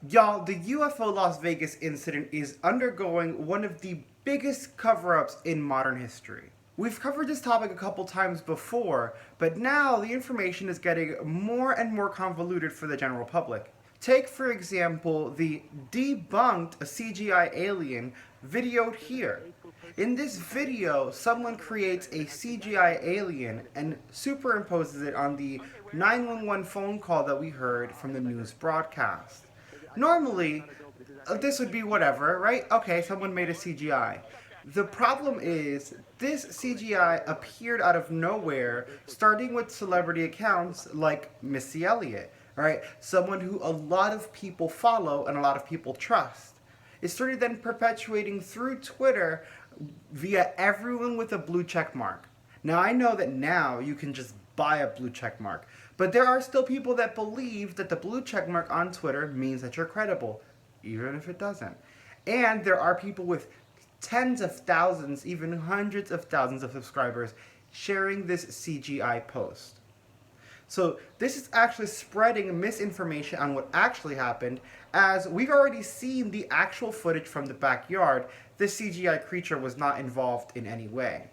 Y'all, the UFO Las Vegas incident is undergoing one of the biggest cover-ups in modern history. We've covered this topic a couple times before, but now the information is getting more and more convoluted for the general public. Take, for example, the debunked CGI alien videoed here. In this video, someone creates a CGI alien and superimposes it on the 911 phone call that we heard from the news broadcast. Normally, this would be whatever, right? Okay, someone made a CGI. The problem is, this CGI appeared out of nowhere, starting with celebrity accounts like Missy Elliott, right? Someone who a lot of people follow and a lot of people trust. It started then perpetuating through Twitter via everyone with a blue check mark. Now, I know that now you can just buy a blue check mark, but there are still people that believe that the blue check mark on Twitter means that you're credible, even if it doesn't. And there are people with tens of thousands, even hundreds of thousands of subscribers sharing this CGI post. So this is actually spreading misinformation on what actually happened, as we've already seen the actual footage from the backyard. This CGI creature was not involved in any way.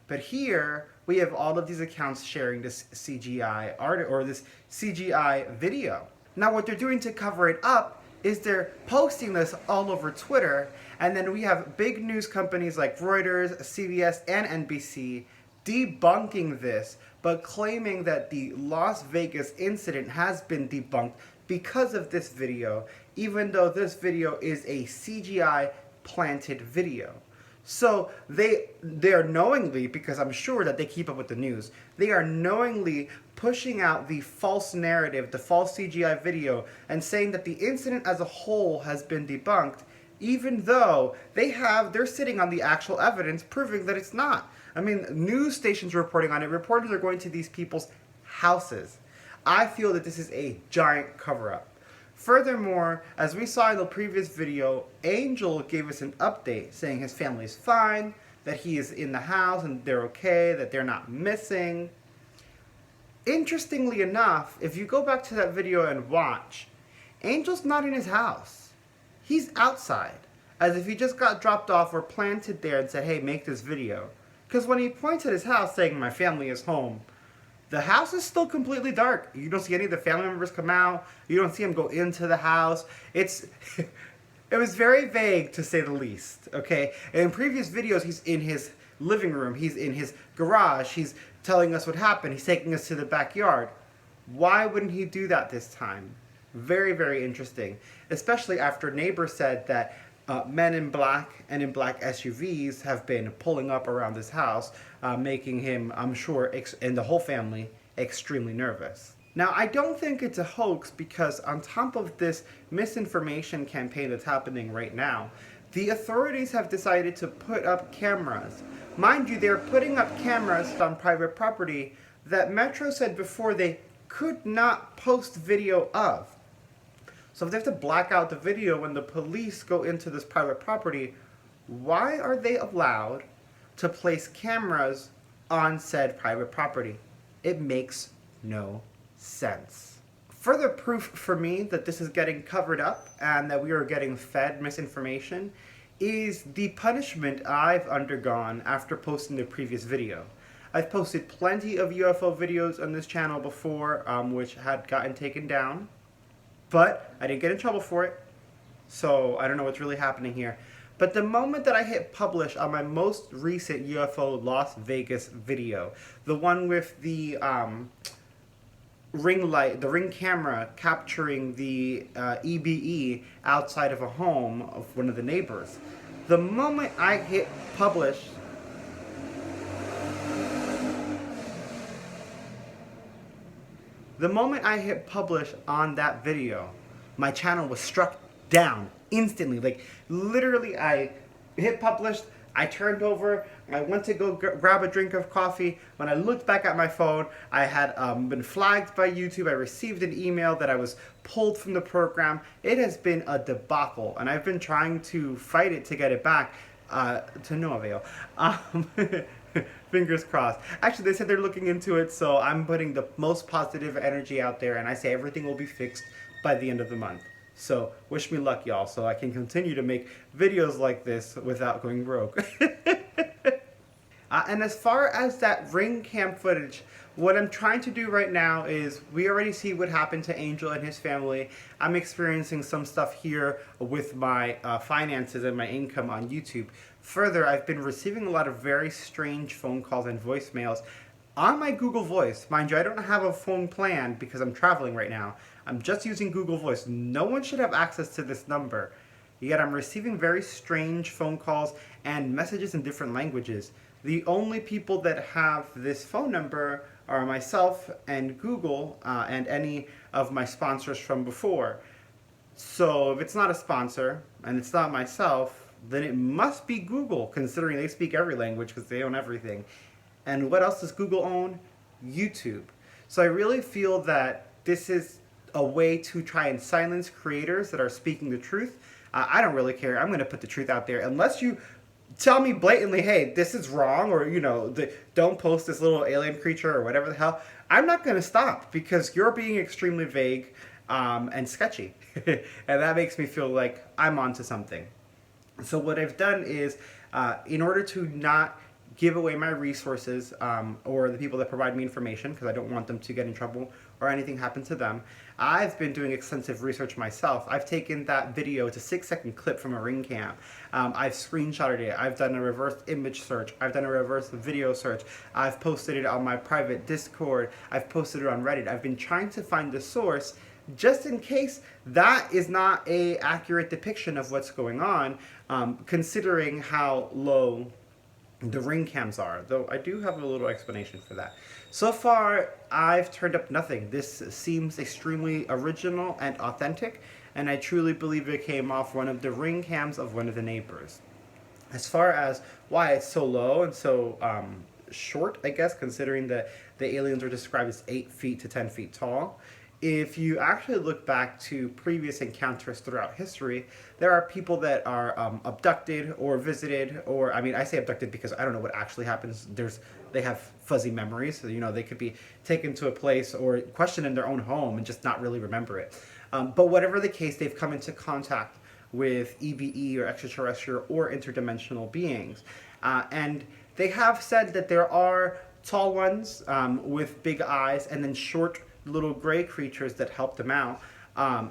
But here, we have all of these accounts sharing this CGI art or this CGI video. Now what they're doing to cover it up is they're posting this all over Twitter, and then we have big news companies like Reuters, CBS, and NBC debunking this, but claiming that the Las Vegas incident has been debunked because of this video, even though this video is a CGI planted video. So they are knowingly, because I'm sure that they keep up with the news, they are knowingly pushing out the false narrative, the false CGI video, and saying that the incident as a whole has been debunked, even though they're sitting on the actual evidence proving that it's not. I mean, news stations are reporting on it. Reporters are going to these people's houses. I feel that this is a giant cover-up. Furthermore, as we saw in the previous video, Angel gave us an update saying his family is fine, that he is in the house and they're okay, that they're not missing. Interestingly enough, if you go back to that video and watch, Angel's not in his house. He's outside, as if he just got dropped off or planted there and said, hey, make this video. Because when he points at his house saying, my family is home, the house is still completely dark. You don't see any of the family members come out. You don't see him go into the house. It was very vague, to say the least, okay? In previous videos, he's in his living room. He's in his garage. He's telling us what happened. He's taking us to the backyard. Why wouldn't he do that this time? Very, very interesting. Especially after neighbors said that men in black and in black SUVs have been pulling up around this house, making him, I'm sure, and the whole family, extremely nervous. Now, I don't think it's a hoax because on top of this misinformation campaign that's happening right now, the authorities have decided to put up cameras. Mind you, they're putting up cameras on private property that Metro said before they could not post video of. So if they have to black out the video when the police go into this private property, why are they allowed to place cameras on said private property? It makes no sense. Further proof for me that this is getting covered up and that we are getting fed misinformation is the punishment I've undergone after posting the previous video. I've posted plenty of UFO videos on this channel before, which had gotten taken down. But I didn't get in trouble for it, so I don't know what's really happening here. But the moment that I hit publish on my most recent UFO Las Vegas video, the one with the ring light, the ring camera capturing the EBE outside of a home of one of the neighbors, the moment I hit publish, on that video, my channel was struck down instantly. Like, literally, I hit published, I turned over, I went to go grab a drink of coffee. When I looked back at my phone, I had been flagged by YouTube. I received an email that I was pulled from the program. It has been a debacle, and I've been trying to fight it to get it back, to no avail. Fingers crossed. Actually, they said they're looking into it, so I'm putting the most positive energy out there, and I say everything will be fixed by the end of the month. So wish me luck, y'all, so I can continue to make videos like this without going broke. And as far as that ring cam footage, what I'm trying to do right now is, we already see what happened to Angel and his family. I'm experiencing some stuff here with my finances and my income on YouTube. Further, I've been receiving a lot of very strange phone calls and voicemails on my Google Voice. Mind you, I don't have a phone plan because I'm traveling right now. I'm just using Google Voice. No one should have access to this number. Yet I'm receiving very strange phone calls and messages in different languages. The only people that have this phone number are myself and Google and any of my sponsors from before. So if it's not a sponsor and it's not myself, then it must be Google, considering they speak every language because they own everything. And what else does Google own? YouTube. So I really feel that this is a way to try and silence creators that are speaking the truth. I don't really care. I'm going to put the truth out there. Unless you tell me blatantly, hey, this is wrong, or, don't post this little alien creature or whatever the hell, I'm not going to stop, because you're being extremely vague and sketchy. And that makes me feel like I'm onto something. So what I've done is, in order to not give away my resources or the people that provide me information, because I don't want them to get in trouble or anything happen to them, I've been doing extensive research myself. I've taken that video, it's a 6-second clip from a ring cam. I've screenshotted it. I've done a reverse image search. I've done a reverse video search. I've posted it on my private Discord. I've posted it on Reddit. I've been trying to find the source just in case that is not a accurate depiction of what's going on, considering how low the ring cams are, though I do have a little explanation for that. So far, I've turned up nothing. This seems extremely original and authentic, and I truly believe it came off one of the ring cams of one of the neighbors. As far as why it's so low and so short, I guess, considering that the aliens are described as 8 feet to 10 feet tall, if you actually look back to previous encounters throughout history, there are people that are abducted or visited, or, I say abducted because I don't know what actually happens. They have fuzzy memories, so, they could be taken to a place or questioned in their own home and just not really remember it. But whatever the case, they've come into contact with EBE or extraterrestrial or interdimensional beings. And they have said that there are tall ones with big eyes, and then short little gray creatures that help them out,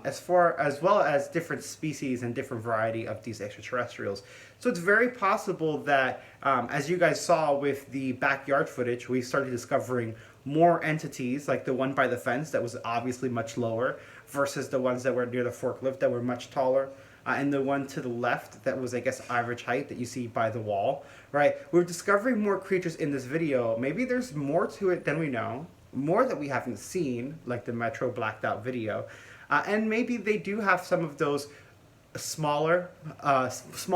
as well as different species and different variety of these extraterrestrials. So it's very possible that, as you guys saw with the backyard footage, we started discovering more entities, like the one by the fence that was obviously much lower, versus the ones that were near the forklift that were much taller, and the one to the left that was, I guess, average height that you see by the wall, right? We're discovering more creatures in this video. Maybe there's more to it than we know, more that we haven't seen, like the Metro blacked out video, and maybe they do have some of those small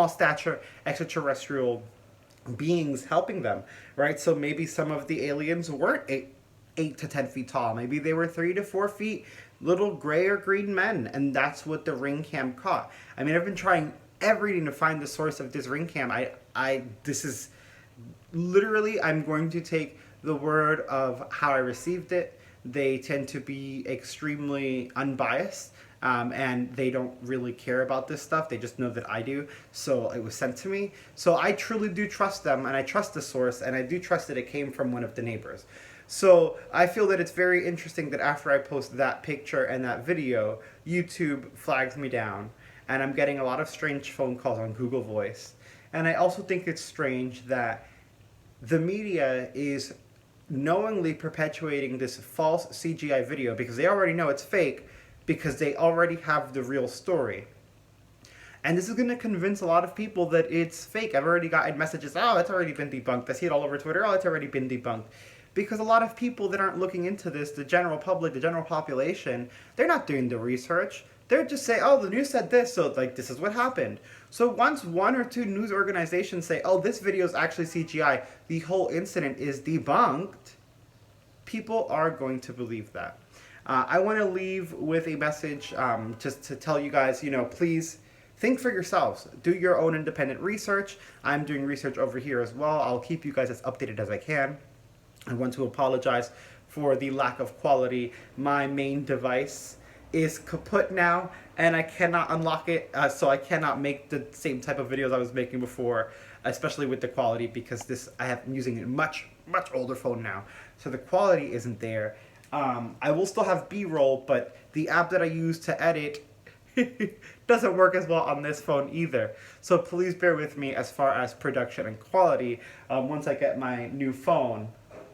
stature extraterrestrial beings helping them, right? So maybe some of the aliens weren't 8 to 10 feet tall. Maybe they were 3 to 4 feet, little gray or green men, and that's what the ring cam caught. I've been trying everything to find the source of this ring cam. This is literally, I'm going to take the word of how I received it. They tend to be extremely unbiased, and they don't really care about this stuff. They just know that I do, so it was sent to me. So I truly do trust them, and I trust the source, and I do trust that it came from one of the neighbors. So I feel that it's very interesting that after I post that picture and that video, YouTube flags me down, and I'm getting a lot of strange phone calls on Google Voice. And I also think it's strange that the media is knowingly perpetuating this false CGI video, because they already know it's fake, because they already have the real story. And this is going to convince a lot of people that it's fake. I've already gotten messages, oh, it's already been debunked. I see it all over Twitter, oh, it's already been debunked. Because a lot of people that aren't looking into this, the general public, the general population, they're not doing the research. They're just saying, oh, the news said this, so this is what happened. So once 1 or 2 news organizations say, oh, this video is actually CGI, the whole incident is debunked, people are going to believe that. I want to leave with a message just to tell you guys, please think for yourselves. Do your own independent research. I'm doing research over here as well. I'll keep you guys as updated as I can. I want to apologize for the lack of quality. My main device is kaput now, and I cannot unlock it, so I cannot make the same type of videos I was making before, especially with the quality, because I'm using a much older phone now, so the quality isn't there. I will still have B-roll, but the app that I use to edit doesn't work as well on this phone either. So please bear with me as far as production and quality. Once I get my new phone,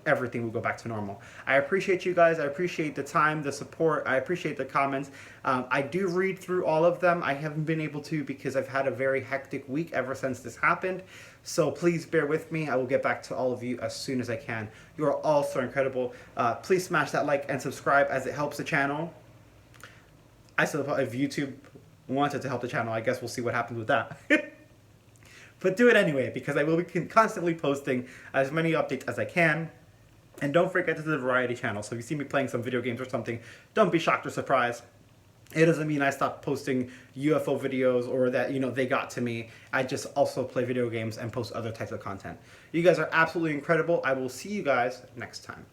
everything will go back to normal. I appreciate you guys. I appreciate the time, the support. I appreciate the comments. I do read through all of them. I haven't been able to because I've had a very hectic week ever since this happened. So please bear with me. I will get back to all of you as soon as I can. You are all so incredible. Please smash that like and subscribe as it helps the channel. I suppose if YouTube wanted to help the channel, I guess we'll see what happens with that. But do it anyway, because I will be constantly posting as many updates as I can. And don't forget this is a variety channel, so if you see me playing some video games or something, don't be shocked or surprised. It doesn't mean I stopped posting UFO videos or that, they got to me. I just also play video games and post other types of content. You guys are absolutely incredible. I will see you guys next time.